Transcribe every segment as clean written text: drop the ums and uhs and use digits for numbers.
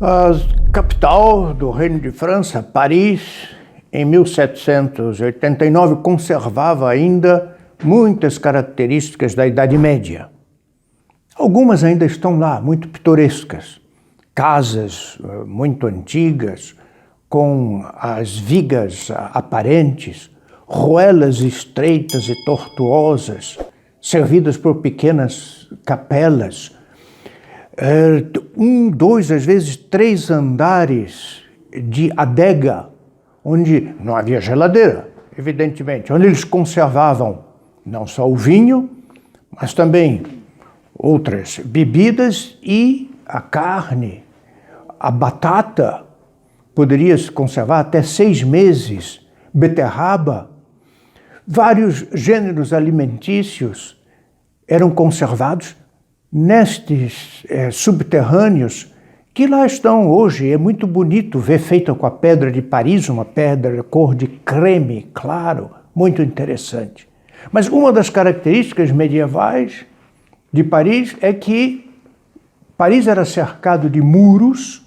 A capital do Reino de França, Paris, em 1789, conservava ainda muitas características da Idade Média. Algumas ainda estão lá, muito pitorescas. Casas muito antigas, com as vigas aparentes, ruelas estreitas e tortuosas, servidas por pequenas capelas, dois, às vezes 3 andares de adega, onde não havia geladeira, evidentemente, onde eles conservavam não só o vinho, mas também outras bebidas e a carne, a batata, poderia se conservar até 6 meses, beterraba, vários gêneros alimentícios eram conservados nestes subterrâneos que lá estão hoje. É muito bonito ver, feita com a pedra de Paris, uma pedra cor de creme claro, muito interessante. Mas uma das características medievais de Paris é que Paris era cercado de muros,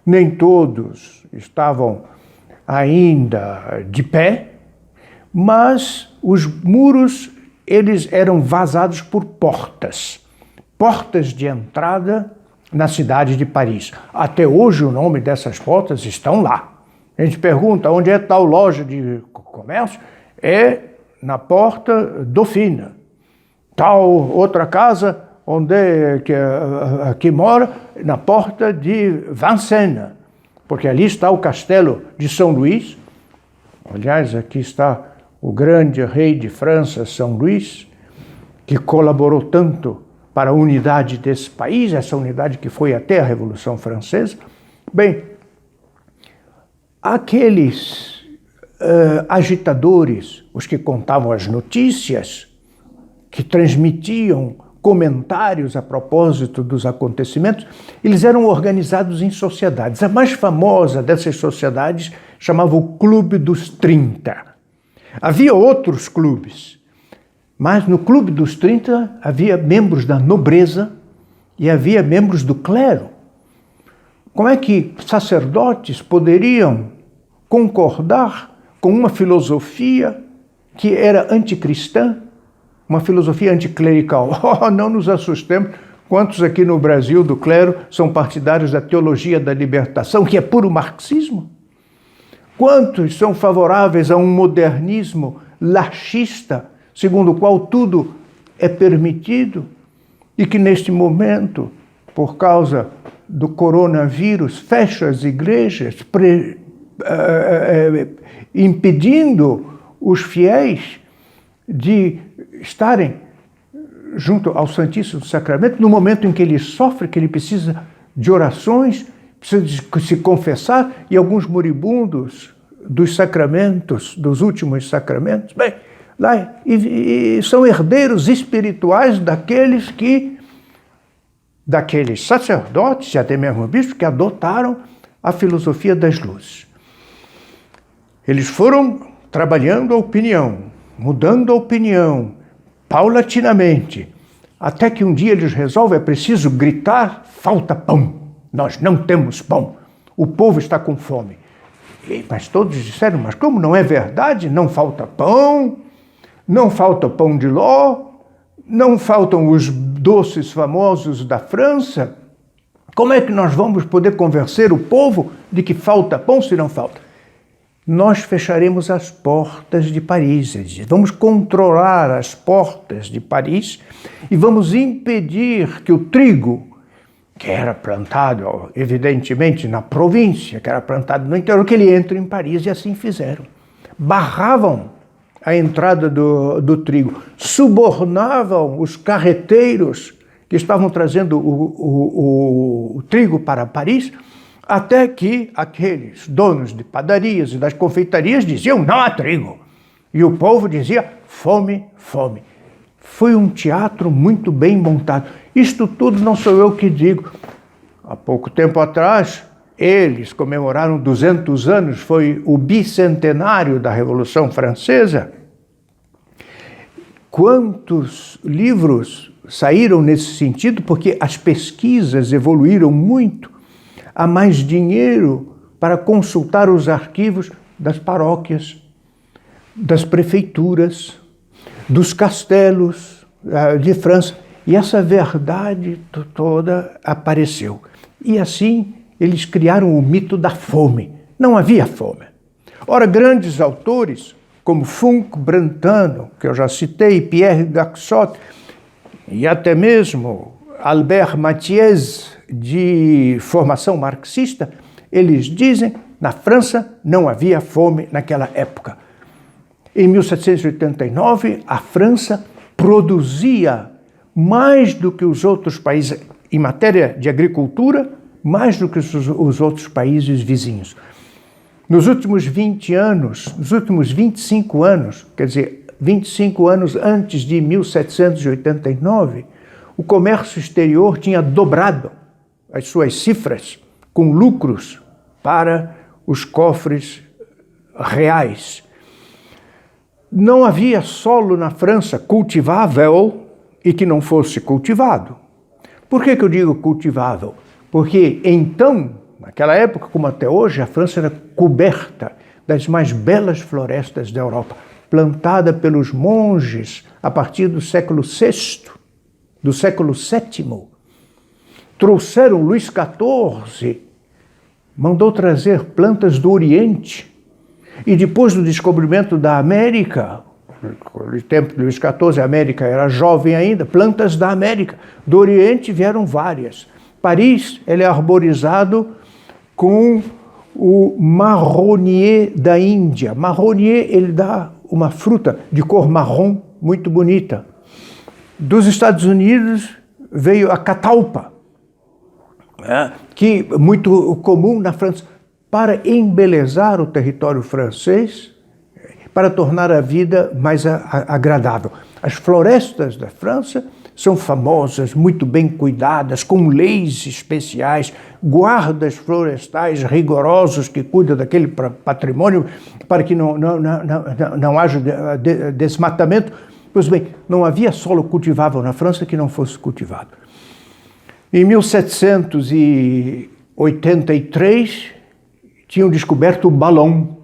nem todos estavam ainda de pé, mas os muros eles eram vazados por portas de entrada na cidade de Paris. Até hoje o nome dessas portas estão lá. A gente pergunta onde é tal loja de comércio, é na porta Dauphine. Tal outra casa onde que mora, na porta de Vincennes, porque ali está o castelo de São Luís. Aliás, aqui está o grande rei de França, São Luís, que colaborou tanto para a unidade desse país, essa unidade que foi até a Revolução Francesa. Bem, aqueles agitadores, os que contavam as notícias, que transmitiam comentários a propósito dos acontecimentos, eles eram organizados em sociedades. A mais famosa dessas sociedades chamava o Clube dos 30. Havia outros clubes, mas no Clube dos 30 havia membros da nobreza e havia membros do clero. Como é que sacerdotes poderiam concordar com uma filosofia que era anticristã, uma filosofia anticlerical? Oh, não nos assustemos. Quantos aqui no Brasil do clero são partidários da teologia da libertação, que é puro marxismo? Quantos são favoráveis a um modernismo laxista, segundo o qual tudo é permitido, e que neste momento, por causa do coronavírus, fecha as igrejas, impedindo os fiéis de estarem junto ao Santíssimo Sacramento no momento em que ele sofre, que ele precisa de orações, precisa de se confessar, e alguns moribundos dos sacramentos, dos últimos sacramentos, bem, lá, e são herdeiros espirituais daqueles sacerdotes e até mesmo bispos que adotaram a filosofia das luzes. Eles foram trabalhando a opinião, mudando a opinião, paulatinamente, até que um dia eles resolvem, é preciso gritar, falta pão, nós não temos pão, o povo está com fome. Mas todos disseram, mas como não é verdade? Não falta pão, não falta pão de ló, não faltam os doces famosos da França. Como é que nós vamos poder convencer o povo de que falta pão se não falta? Nós fecharemos as portas de Paris, vamos controlar as portas de Paris e vamos impedir que o trigo, que era plantado, evidentemente, na província, que era plantado no interior, que ele entre em Paris, e assim fizeram. Barravam a entrada do trigo, subornavam os carreteiros que estavam trazendo o trigo para Paris, até que aqueles donos de padarias e das confeitarias diziam, não há trigo. E o povo dizia, fome, fome. Foi um teatro muito bem montado. Isto tudo não sou eu que digo. Há pouco tempo atrás, eles comemoraram 200 anos, foi o bicentenário da Revolução Francesa. Quantos livros saíram nesse sentido? Porque as pesquisas evoluíram muito. há mais dinheiro para consultar os arquivos das paróquias, das prefeituras, dos castelos de França. E essa verdade toda apareceu. E assim eles criaram o mito da fome. Não havia fome. Ora, grandes autores, como Funk, Brentano, que eu já citei, Pierre Gaxot, e até mesmo Albert Mathiez, de formação marxista, eles dizem, na França não havia fome naquela época. Em 1789, a França produzia mais do que os outros países, em matéria de agricultura, mais do que os outros países vizinhos. Nos últimos 20 anos, nos últimos 25 anos, quer dizer, 25 anos antes de 1789, o comércio exterior tinha dobrado as suas cifras com lucros para os cofres reais. Não havia solo na França cultivável e que não fosse cultivado. Por que eu digo cultivável? Porque então, naquela época, como até hoje, a França era coberta das mais belas florestas da Europa, plantada pelos monges a partir do século VI, do século VII. Trouxeram Luís XIV, mandou trazer plantas do Oriente, e depois do descobrimento da América, no tempo de Luís XIV, a América era jovem ainda, plantas da América. Do Oriente vieram várias. Paris, ele é arborizado com o marronier da Índia. Marronier, ele dá uma fruta de cor marrom muito bonita. Dos Estados Unidos veio a catalpa, que é muito comum na França, para embelezar o território francês, para tornar a vida mais agradável. As florestas da França são famosas, muito bem cuidadas, com leis especiais, guardas florestais rigorosos que cuidam daquele patrimônio para que não haja desmatamento. Pois bem, não havia solo cultivável na França que não fosse cultivado. Em 1783, tinham descoberto o balão,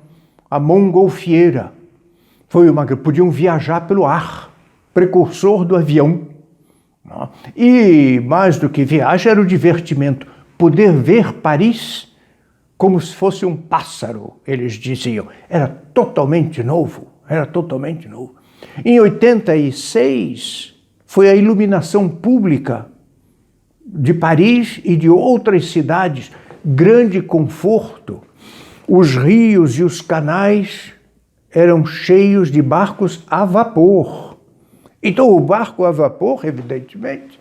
a montgolfiera. Podiam viajar pelo ar, precursor do avião. E, mais do que viagem, era o divertimento. Poder ver Paris como se fosse um pássaro, eles diziam. Era totalmente novo, era totalmente novo. Em 86, foi a iluminação pública de Paris e de outras cidades, grande conforto. Os rios e os canais eram cheios de barcos a vapor. Então o barco a vapor, evidentemente,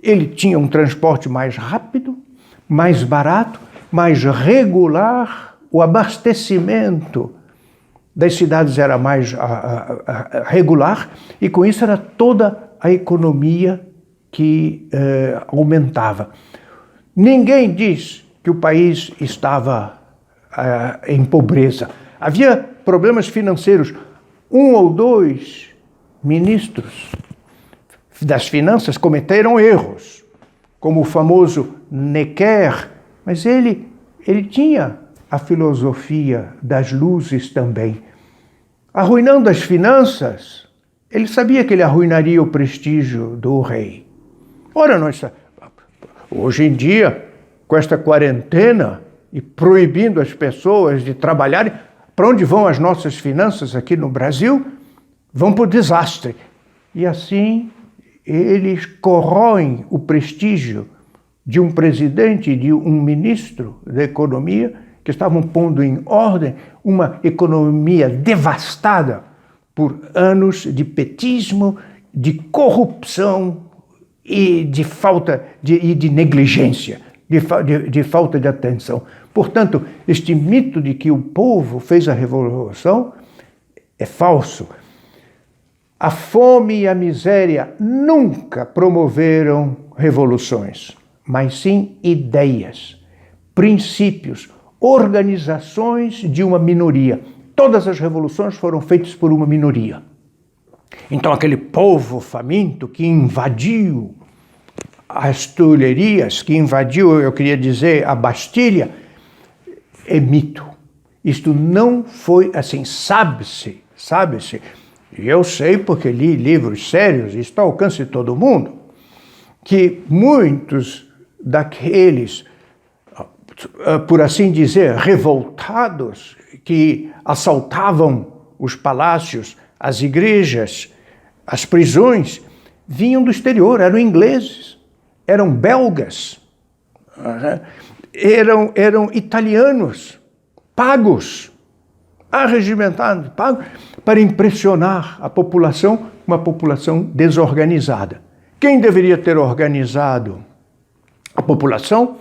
ele tinha um transporte mais rápido, mais barato, mais regular, o abastecimento das cidades era mais regular, e com isso era toda a economia que aumentava. Ninguém diz que o país estava em pobreza. Havia problemas financeiros. Um ou dois ministros das finanças cometeram erros, como o famoso Necker, mas ele tinha a filosofia das luzes também. Arruinando as finanças, ele sabia que ele arruinaria o prestígio do rei. Ora, hoje em dia, com esta quarentena e proibindo as pessoas de trabalharem, para onde vão as nossas finanças aqui no Brasil? Vão para o desastre. E assim, eles corroem o prestígio de um presidente e de um ministro da economia que estavam pondo em ordem uma economia devastada por anos de petismo, de corrupção e de falta de negligência, de falta de atenção. Portanto, este mito de que o povo fez a revolução é falso. A fome e a miséria nunca promoveram revoluções, mas sim ideias, princípios, organizações de uma minoria. Todas as revoluções foram feitas por uma minoria. Então aquele povo faminto que invadiu as Tuilerias, que invadiu, eu queria dizer, a Bastilha, é mito. Isto não foi assim, sabe-se, e eu sei porque li livros sérios, e está ao alcance de todo mundo, que muitos daqueles, por assim dizer, revoltados, que assaltavam os palácios, as igrejas, as prisões, vinham do exterior, eram ingleses, eram belgas, eram italianos, pagos, arregimentados, pagos, para impressionar a população, uma população desorganizada. Quem deveria ter organizado a população?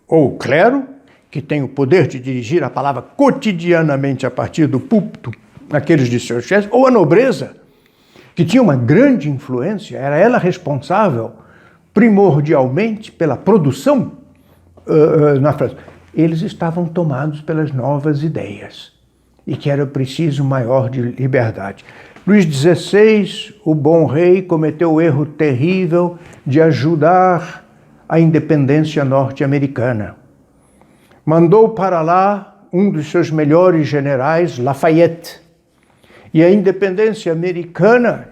Ou o clero, que tem o poder de dirigir a palavra cotidianamente a partir do púlpito, aqueles de seus chefes, ou a nobreza, que tinha uma grande influência, era ela responsável primordialmente pela produção na França. Eles estavam tomados pelas novas ideias e que era preciso maior de liberdade. Luís XVI, o bom rei, cometeu o erro terrível de ajudar a independência norte-americana. Mandou para lá um dos seus melhores generais, Lafayette. E a independência americana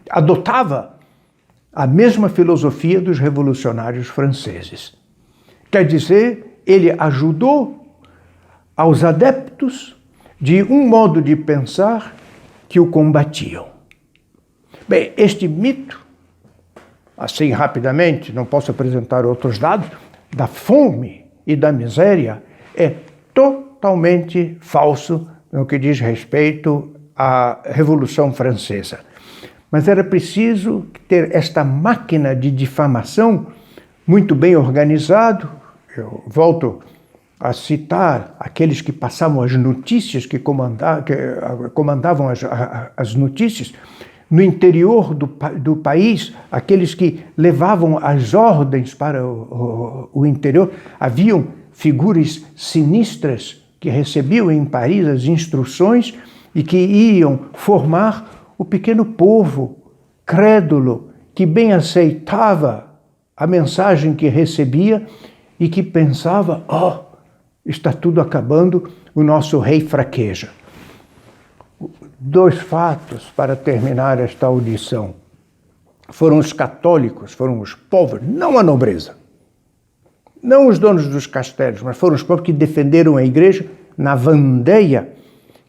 adotava a mesma filosofia dos revolucionários franceses. Quer dizer, ele ajudou aos adeptos de um modo de pensar que o combatiam. Bem, este mito, assim rapidamente, não posso apresentar outros dados, da fome e da miséria é totalmente falso no que diz respeito à Revolução Francesa. Mas era preciso ter esta máquina de difamação muito bem organizado. Eu volto a citar aqueles que passavam as notícias, que comandavam as notícias, no interior do país, aqueles que levavam as ordens para o interior. Haviam figuras sinistras que recebiam em Paris as instruções e que iam formar o pequeno povo crédulo, que bem aceitava a mensagem que recebia e que pensava, está tudo acabando, o nosso rei fraqueja. 2 fatos para terminar esta audição. Foram os católicos, foram os povos, não a nobreza, não os donos dos castelos, mas foram os povos que defenderam a igreja na Vandeia,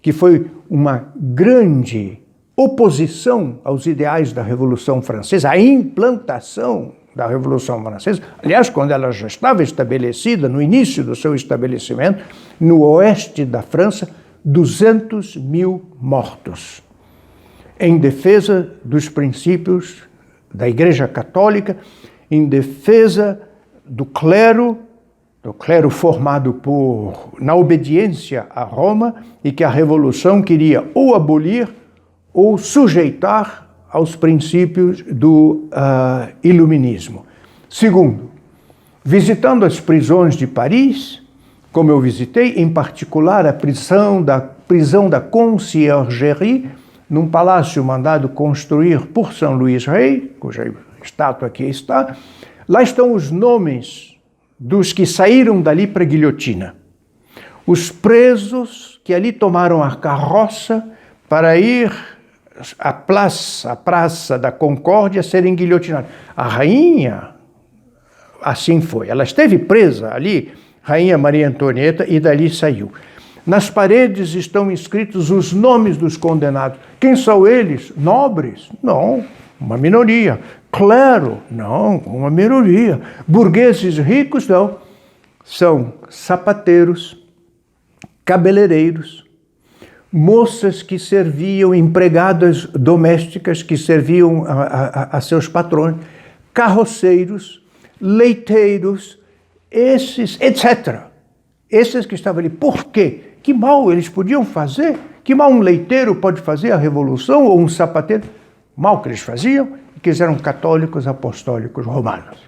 que foi uma grande oposição aos ideais da Revolução Francesa, a implantação da Revolução Francesa. Aliás, quando ela já estava estabelecida, no início do seu estabelecimento, no oeste da França, 200 mil mortos, em defesa dos princípios da Igreja Católica, em defesa do clero formado na obediência a Roma, e que a Revolução queria ou abolir ou sujeitar aos princípios do iluminismo. Segundo, visitando as prisões de Paris, como eu visitei, em particular a prisão da Conciergerie, num palácio mandado construir por São Luís Rei, cuja estátua aqui está, lá estão os nomes dos que saíram dali para a guilhotina. Os presos que ali tomaram a carroça para ir à Praça da Concórdia serem guilhotinados. A rainha, assim foi, ela esteve presa ali, Rainha Maria Antonieta, e dali saiu. Nas paredes estão escritos os nomes dos condenados. Quem são eles? Nobres? Não, uma minoria. Clero? Não, uma minoria. Burgueses ricos? Não. São sapateiros, cabeleireiros, moças que serviam, empregadas domésticas que serviam a seus patrões, carroceiros, leiteiros, esses, etc. Esses que estavam ali. Por quê? Que mal eles podiam fazer? Que mal um leiteiro pode fazer a revolução, ou um sapateiro? Mal que eles faziam, que eles eram católicos apostólicos romanos.